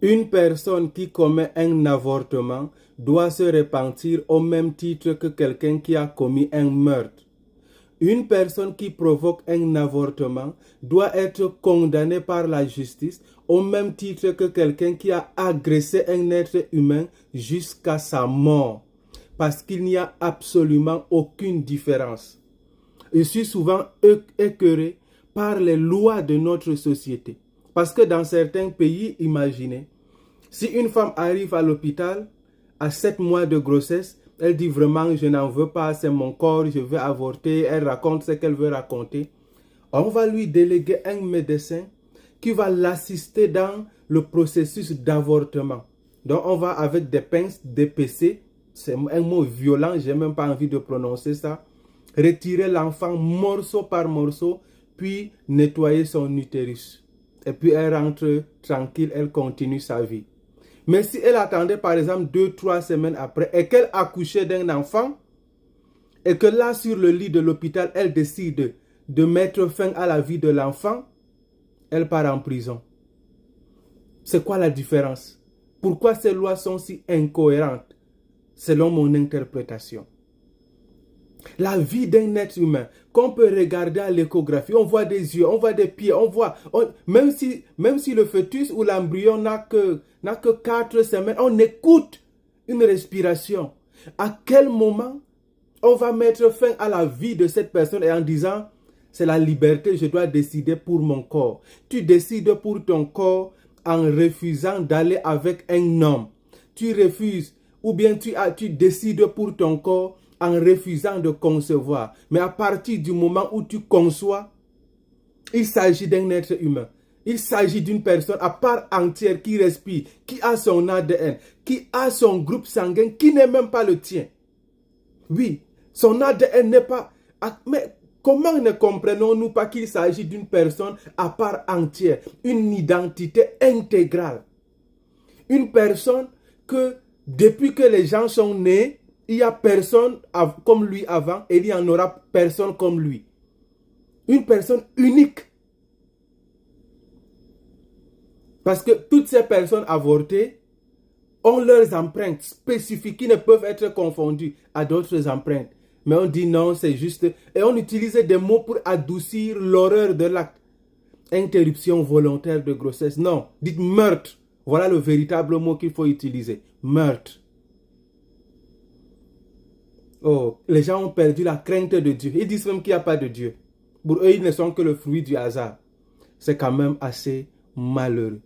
Une personne qui commet un avortement doit se repentir au même titre que quelqu'un qui a commis un meurtre. Une personne qui provoque un avortement doit être condamnée par la justice au même titre que quelqu'un qui a agressé un être humain jusqu'à sa mort. Parce qu'il n'y a absolument aucune différence. Je suis souvent écœuré par les lois de notre société. Parce que dans certains pays, imaginez, si une femme arrive à l'hôpital à 7 mois de grossesse, elle dit vraiment je n'en veux pas, c'est mon corps, je veux avorter, elle raconte ce qu'elle veut raconter. On va lui déléguer un médecin qui va l'assister dans le processus d'avortement. Donc on va avec des pinces, des PC, c'est un mot violent, j'ai même pas envie de prononcer ça, retirer l'enfant morceau par morceau, puis nettoyer son utérus. Et puis elle rentre tranquille, elle continue sa vie. Mais si elle attendait par exemple 2-3 semaines après et qu'elle accouchait d'un enfant et que là sur le lit de l'hôpital, elle décide de mettre fin à la vie de l'enfant, elle part en prison. C'est quoi la différence? Pourquoi ces lois sont si incohérentes selon mon interprétation? La vie d'un être humain, qu'on peut regarder à l'échographie, on voit des yeux, on voit des pieds, même si le fœtus ou l'embryon n'a que 4 semaines, on écoute une respiration. À quel moment on va mettre fin à la vie de cette personne et en disant, c'est la liberté, je dois décider pour mon corps. Tu décides pour ton corps en refusant d'aller avec un homme. Tu refuses, ou bien tu décides pour ton corps en refusant de concevoir. Mais à partir du moment où tu conçois, il s'agit d'un être humain. Il s'agit d'une personne à part entière qui respire, qui a son ADN, qui a son groupe sanguin qui n'est même pas le tien. Oui, son ADN n'est pas... Mais comment ne comprenons-nous pas qu'il s'agit d'une personne à part entière, une identité intégrale? Une personne que depuis que les gens sont nés, il n'y a personne comme lui avant et il n'y en aura personne comme lui. Une personne unique. Parce que toutes ces personnes avortées ont leurs empreintes spécifiques qui ne peuvent être confondues à d'autres empreintes. Mais on dit non, c'est juste... Et on utilise des mots pour adoucir l'horreur de l'acte. Interruption volontaire de grossesse. Non, dites meurtre. Voilà le véritable mot qu'il faut utiliser. Meurtre. Oh, les gens ont perdu la crainte de Dieu. Ils disent même qu'il n'y a pas de Dieu. Pour eux, ils ne sont que le fruit du hasard. C'est quand même assez malheureux.